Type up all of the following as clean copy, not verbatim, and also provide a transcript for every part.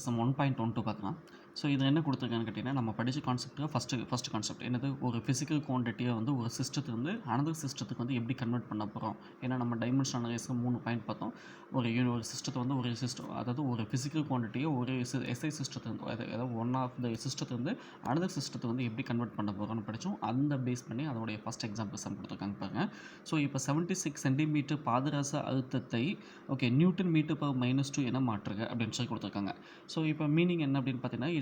Some 1.12 பார்க்கலாம். So இதில் என்ன கொடுத்துருக்கான்னு கேட்டிங்கன்னா, நம்ம படித்த கான்செப்ட்டுக்கு ஃபஸ்ட்டு கான்செப்ட் என்னது, ஒரு ஃபிசிக்கல் குவான்டிட்டியை வந்து ஒரு சிஸ்டத்துலேருந்து அனதர் சிஸ்டத்துக்கு வந்து எப்படி கன்வெர்ட் பண்ண போகிறோம். ஏன்னா நம்ம டைமென்ஷன் அனலைஸில் 3 பாயிண்ட் பார்த்தோம். ஒரு சிஸ்டத்தை வந்து ஒரு சிஸ்டம், அதாவது ஒரு ஃபிசிக்கல் குவான்டிட்டியை ஒரு எஸ்ஐ சிஸ்டத்துலேருந்து, அதாவது ஒன் ஆஃப் த சிஸ்டத்துலேருந்து அனதர் சிஸ்டத்தை வந்து எப்படி கன்வெர்ட் பண்ண போகிறோம்னு படித்தோம். அந்த பேஸ் பண்ணி அதோடைய ஃபஸ்ட் எக்ஸாம்பிள் சம் கொடுத்துருக்காங்க பாருங்கள். ஸோ இப்போ 76 சென்டிமீட்டர் பாதரச அழுத்தத்தை நியூட்டன் மீட்டர் பர் -2 என மாற்றுக அப்படின்னு சொல்லி கொடுத்துருக்காங்க. ஸோ இப்போ மீனிங் என்ன அப்படின்னு பார்த்தீங்கன்னா,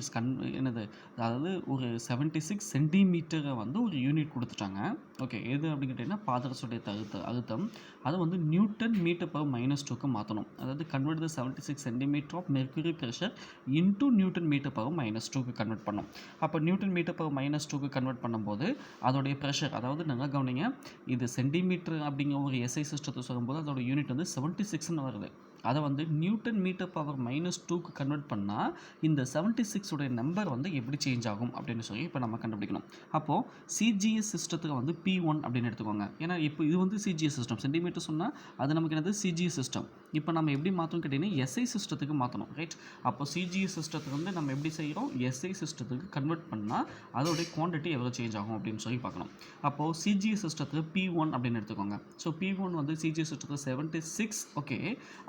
என்னது, அதாவது ஒரு 76 சென்டிமீட்டரை வந்து ஒரு யூனிட் கொடுத்துட்டாங்க. ஓகே, எது அப்படின்னு கேட்டிங்கன்னா பாதரசுடைய அழுத்தம் அதை வந்து நியூட்டன் மீட்டர் பர் -2க்கு மாற்றணும். அதாவது convert the 76 centimetre of mercury pressure into newton metre per -2க்கு கன்வெர்ட் பண்ணோம். அப்போ நியூட்டன் மீட்டர் பர் -2க்கு கன்வெர்ட் பண்ணும்போது அதோடைய ப்ரெஷர், அதாவது நல்லா கவனிங்க, இது சென்டிமீட்டர் அப்படிங்கிற ஒரு எஸ்ஐ சிஸ்டத்தை சொல்லும்போது அதோட யூனிட் வந்து 76ன்னு வருது. அதை வந்து நியூட்டன் மீட்டர் பவர் -2க்கு கன்வெர்ட் பண்ணால் இந்த 76 உடைய நம்பர் வந்து எப்படி சேஞ்ச் ஆகும் அப்படின்னு சொல்லி இப்போ நம்ம கண்டுபிடிக்கணும். அப்போது சிஜிஎஸ் சிஸ்டத்துக்கு வந்து P1 அப்படின்னு எடுத்துக்கோங்க. ஏன்னா இப்போ இது வந்து சிஜிஎஸ் சிஸ்டம், சென்டிமீட்டர் சொன்னால் அது நமக்கு என்னது சிஜிஎஸ் சிஸ்டம். இப்போ நம்ம எப்படி மாற்றணும் கேட்டிங்கன்னா எஸ்ஐ சிஸ்டத்துக்கு மாற்றணும், ரைட்? அப்போ சிஜிஎஸ் சிஸ்டத்துக்கு வந்து நம்ம எப்படி செய்கிறோம், எஸ்ஐ சிஸ்டத்துக்கு கன்வெர்ட் பண்ணால் அதோடைய குவான்டிட்டி எவ்வளோ சேஞ்ச் ஆகும் அப்படின்னு சொல்லி பார்க்கணும். அப்போது சிஜிஎஸ் சிஸ்டத்துக்கு P1 அப்படின்னு எடுத்துக்கோங்க. ஸோ P1 வந்து சிஜிஎஸ் சிஸ்டத்துக்கு 76. ஓகே,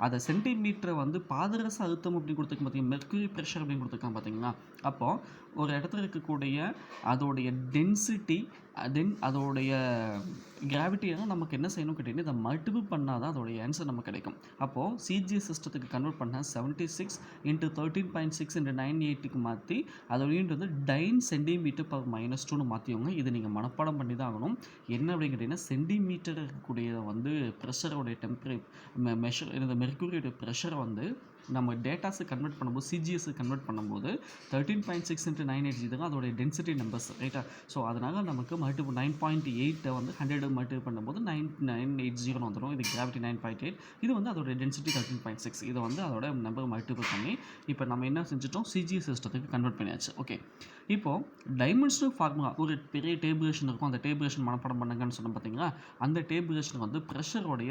அதை சென்டிமீட்டரை வந்து பாதரச அழுத்தம் அப்படின்னு கொடுத்துருக்க பார்த்தீங்கன்னா, மெர்க்குரி ப்ரெஷர் அப்படின்னு கொடுத்துருக்காங்க பார்த்தீங்களா. அப்போது ஒரு இடத்துல இருக்கக்கூடிய அதோடைய டென்சிட்டி தென் அதோடைய கிராவிட்டியாக நமக்கு என்ன செய்யணும் கேட்டிங்கன்னா, இதை மல்டிபிள் பண்ணால் தான் அதோடைய ஆன்சர் நமக்கு கிடைக்கும். அப்போது சிஜிஎஸ் சிஸ்டத்துக்கு கன்வெர்ட் பண்ண 76 × 13.6 × 980க்கு மாற்றி அதோட யூனிட் வந்து 9 சென்டிமீட்டர் பர் -2ன்னு மாற்றிவங்க. இது நீங்கள் மனப்பாடம் பண்ணி தான் ஆகணும். என்ன அப்படின்னு கேட்டிங்கன்னா, சென்டிமீட்டர் இருக்கக்கூடிய வந்து ப்ரெஷரோடைய இந்த மெர்க்குரியோட ப்ரெஷரை வந்து நம்ம டேட்டாஸை கன்வெர்ட் பண்ணும்போது சிஜிஎஸ்க்கு கன்வெர்ட் பண்ணும்போது 13.6 × 980 தான் அதோடைய டென்சிட்டி நம்பர்ஸ், ரைட்டா? ஸோ அதனால் நமக்கு மல்டிபிள் 9.8 வந்து 100 மல்டிபிள் பண்ணும்போது 980 வந்துடும். இது கிராவிட்டி 9.8, இது வந்து அதோட டென்சிட்டி 13.6. இதை வந்து அதோட நம்பர் மல்டிபிள் பண்ணி இப்போ நம்ம என்ன செஞ்சுட்டோம், சிஜிஎஸ் சிஸ்டத்துக்கு கன்வெர்ட் பண்ணியாச்சு. ஓகே, இப்போது டைமென்ஷனல் ஃபார்முலா ஒரு பெரிய டேபிளேஷன் இருக்கும். அந்த டேபிளேஷன் மனப்பாடம் பண்ணுங்கன்னு சொன்ன பார்த்தீங்களா, அந்த டேபிளேஷனுக்கு வந்து ப்ரெஷருடைய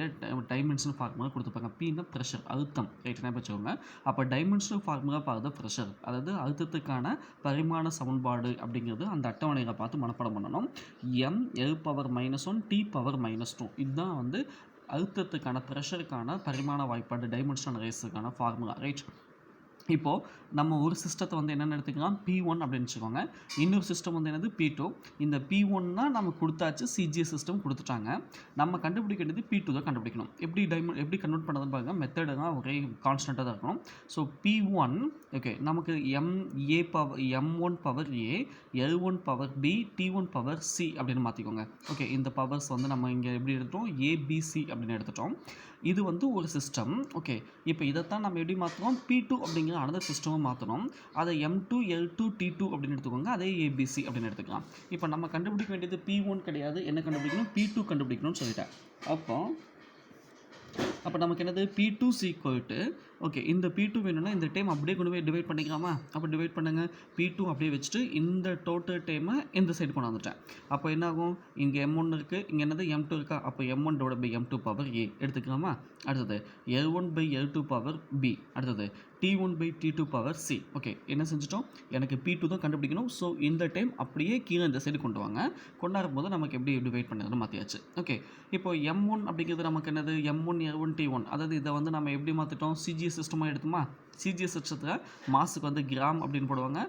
டைமென்ஷனல் ஃபார்முலா கொடுத்துருப்பாங்க. Pனா ப்ரெஷர், அழுத்தம், ரைட்? என்ன வச்சுக்கோங்க. அப்போ டைமென்ஷனல் ஃபார்முலா பார்த்து ப்ரெஷர், அதாவது அழுத்தத்துக்கான பரிமாண சமன்பாடு அப்படிங்கிறது அந்த அட்டவணைகளை பார்த்து மனப்பாடம் பண்ணணும். m(L⁻⁻1 t⁻⁻2) இதுதான் வந்து அழுத்தத்துக்கான ப்ரெஷருக்கான பரிமாண வாய்ப்பாடு டைமென்ஷனல் ரேஸுக்கான ஃபார்முலா, ரைட்? இப்போது நம்ம ஒரு சிஸ்டத்தை வந்து என்னென்னு எடுத்துக்கலாம், P1 அப்படின்னு வச்சுக்கோங்க. இன்னொரு சிஸ்டம் வந்து என்னது, P2. இந்த P1னா நம்ம கொடுத்தாச்சு, சிஜிஎஸ் சிஸ்டம் கொடுத்துட்டாங்க. நம்ம கண்டுபிடிக்க வேண்டியது P2 தான் கண்டுபிடிக்கணும். எப்படி கன்வெர்ட் பண்ணுறதுன்னு பாருங்கள். மெத்தடு தான் ஒரே கான்ஸ்டண்ட்டாக தான் இருக்கணும். ஸோ P1, ஓகே, நமக்கு m1 power A, L1 power B, T1 power C அப்படின்னு மாற்றிக்கோங்க. ஓகே, இந்த பவர்ஸ் வந்து நம்ம இங்கே எப்படி எடுத்துட்டோம், ABC அப்படின்னு எடுத்துட்டோம். இது வந்து ஒரு சிஸ்டம். ஓகே, இப்போ இதைத்தான் நம்ம எப்படி மாற்றுறோம், P2 அப்படிங்கிற அனதர் சிஸ்டமாக மாற்றணும். அதை M2 L2 T2 அப்படின்னு எடுத்துக்கோங்க. அதே ABC அப்படின்னு எடுத்துக்கலாம். இப்போ நம்ம கண்டுபிடிக்க வேண்டியது P1 கிடையாது, என்ன கண்டுபிடிக்கணும், P2 கண்டுபிடிக்கணும்னு சொல்லிட்டேன். அப்போ நமக்கு என்னது, P2 = ஓகே, இந்த P2 வேணும்னா இந்த டைம் அப்படியே கொண்டு போய் டிவைட் பண்ணிக்கலாமா? அப்போ டிவைட் பண்ணுங்கள். P2 அப்படியே வச்சுட்டு இந்த டோட்டல் டைமை இந்த சைடு கொண்டு வந்துட்டேன். அப்போ என்ன ஆகும், இங்கே M1 இருக்குது, இங்கே என்னது M2 இருக்கா. அப்போ M1/M2 பவர் A எடுத்துக்கலாமா? அடுத்தது L1/L2 பவர் B, அடுத்தது T1/T2 பவர் C. ஓகே, என்ன செஞ்சிட்டோம், எனக்கு P2 தான் கண்டுபிடிக்கணும். ஸோ இந்த டைம் அப்படியே கீழே இந்த சைடு கொண்டு வாங்க. கொண்டாடும் போது நமக்கு எப்படி டிவைட் பண்ணுறதுன்னு மாற்றியாச்சு. ஓகே, இப்போ M1 அப்படிங்கிறது நமக்கு என்னது, M1 L1 T1, அதாவது இதை வந்து நம்ம எப்படி மாற்றிட்டோம், சிஜிஎஸ் சிஸ்டமாக எடுத்துமா. சிஜிஎஸ் சிஸ்டத்தில் மாஸுக்கு வந்து கிராம் அப்படின்னு போடுவாங்க,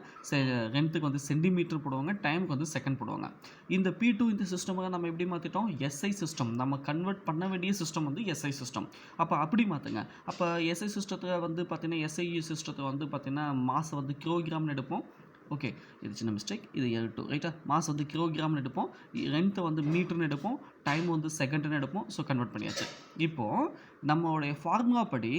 லென்த்துக்கு வந்து சென்டிமீட்டர் போடுவாங்க, டைமுக்கு வந்து செகண்ட் போடுவாங்க. இந்த P2 இந்த சிஸ்டமாக நம்ம எப்படி மாற்றிட்டோம், எஸ்ஐ சிஸ்டம். நம்ம கன்வெர்ட் பண்ண வேண்டிய சிஸ்டம் வந்து எஸ்ஐ சிஸ்டம். அப்போ அப்படி மாற்றுங்க. அப்போ எஸ்ஐ சிஸ்டத்தில் வந்து பார்த்தீங்கன்னா, எஸ்ஐ சிஸ்டத்தை வந்து பார்த்தீங்கன்னா மாஸை வந்து கிலோகிராம்னு எடுப்போம். ஓகே, இது சின்ன மிஸ்டேக், இது L2, ரைட்டா? மாஸ் வந்து கிலோகிராம்னு எடுப்போம், லென்த்தை வந்து மீட்டர்னு எடுப்போம், டைம் வந்து செகண்ட்னு எடுப்போம். ஸோ கன்வெர்ட் பண்ணியாச்சு. இப்போது நம்மளுடைய ஃபார்முலா படி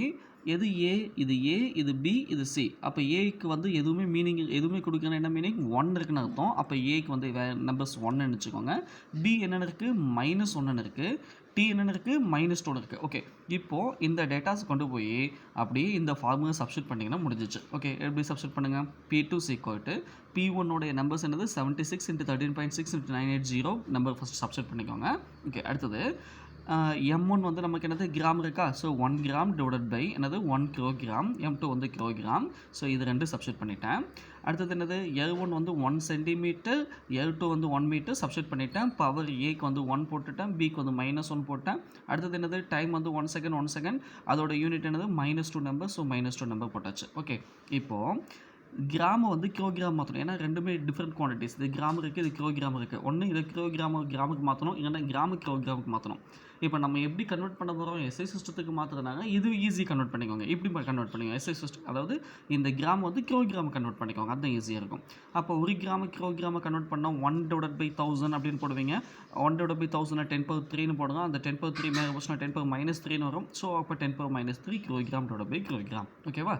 எது A, இது B, இது C. அப்போ ஏக்கு வந்து எதுவுமே கொடுக்கணும். என்ன மீனிங், 1 இருக்குன்னு அர்த்தம். அப்போ ஏக்கு வந்து நம்பர்ஸ் 1ன்னு வச்சுக்கோங்க. B என்னென்ன இருக்குது, -1 இருக்குது. T என்னென்ன இருக்குது, -2 இருக்குது. ஓகே, இப்போது இந்த டேட்டாஸ் கொண்டு போய் அப்படியே இந்த ஃபார்முலா சப்ஸ்டியூட் பண்ணிங்கன்னா முடிஞ்சிச்சு. ஓகே, எப்படி சப்ஸ்டியூட் பண்ணுங்கள், P2 = P1 நம்பர்ஸ் என்னது, 76 × 13.6 × 980 நம்பர் ஃபஸ்ட் சப்ஸ்டியூட் பண்ணிக்கோங்க. ஓகே, அடுத்தது M1 வந்து நமக்கு என்னது கிராம் இருக்கா? ஸோ 1 கிராம் டிவைடட் பை என்னது 1 கிலோகிராம். M2 வந்து கிலோகிராம். ஸோ இது 2 சப்ஸ்டிட்யூட் பண்ணிட்டேன். அடுத்தது என்னது L1 வந்து 1 சென்டிமீட்டர், L2 வந்து 1 மீட்டர் சப்ஸ்டிட்யூட் பண்ணிட்டேன். பவர் Aக்கு வந்து 1 போட்டுட்டேன், Bக்கு வந்து -1 போட்டேன். அடுத்தது என்னது டைம் வந்து 1 செகண்ட் 1 செகண்ட். அதோட யூனிட் என்னது -2 நம்பர். ஸோ -2 நம்பர் போட்டாச்சு. ஓகே. இப்போ கிராம வந்து கிலோகிராம் மாற்றணும். ஏன்னா ரெண்டுமே டிஃப்ரெண்ட் குவான்டிட்டிஸ். இது கிராம் இருக்குது, இது கிலோகிராம் இருக்குது. ஒன்று இதை கிராமுக்கு மாற்றணும், இல்லைன்னா கிராமு கிலோகிராமுக்கு மாற்றணும். இப்போ நம்ம எப்படி கன்வெர்ட் பண்ண போகிறோம்? எஸ்ஐ சிஸ்டத்துக்கு மாற்றுறதுனால இது ஈஸி கன்வெர்ட் பண்ணிக்கோங்க. இப்படி கன்வெர்ட் பண்ணிக்கோங்க எஸ்ஐ சிஸ்டம். அதாவது இந்த கிராம் வந்து கிலோகிராம் கன்வெர்ட் பண்ணிக்கோங்க. அதுதான் ஈஸியாக இருக்கும். அப்போ ஒரு கிராமு கிலோகிராமை கன்வெர்ட் பண்ணால் 1/1000 அப்படின்னு போடுவீங்க. 1/1000 10^3 போடுங்க. அந்த 10^3 மேலே போச்சுன்னா 10^-3 வரும். ஸோ அப்போ 10^-3 கிலோகிராம் கிலோகிராம். ஓகேவா?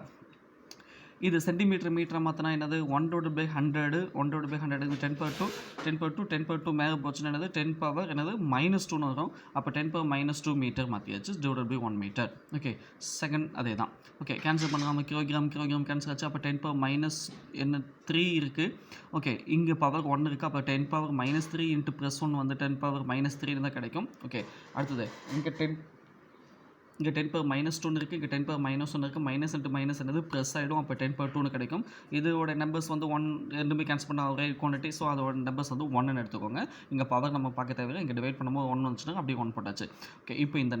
இது சென்டிமீட்டர் மீட்டரை மாற்றினா என்னது 1/100 1/100 இது 10^2 மேலே போச்சுன்னா என்னது 10 பவர் என்னது -2 வரும். அப்போ 10^-2 மீட்டர் மாற்றியாச்சு divided by 1 metre. Okay. Second அதே தான். ஓகே. கேன்சல் பண்ணாமல் கிலோகிராம் கேன்சல் ஆச்சு. அப்போ 10^-3 இருக்குது. ஓகே. இங்கே பவர் 1 இருக்குது. அப்போ 10^-3 இன்ட்டு +1 வந்து 10^-3 தான் கிடைக்கும். ஓகே. அடுத்தது இங்கே 10^-2 இருக்குது, இங்கே 10^-1 இருக்குது. மைனஸ் இன்ட்டு மைனஸ் என்னது ப்ளஸ் ஆகிடும். அப்போ 10^2 கிடைக்கும். இதோட நம்பர்ஸ் வந்து 1 ரெண்டுமே கேன்சல் பண்ண ஒரே குவான்டிட்டி. ஸோ அதோட நம்பர்ஸ் வந்து 1ன்னு எடுத்துக்கோங்க. இங்கே பவர் நம்ம பார்க்க தேவையில்லை. இங்கே டிவைட் பண்ணும்போது 1 வந்துச்சுன்னா அப்படியே 1 போட்டாச்சு. ஓகே. இப்போ இந்த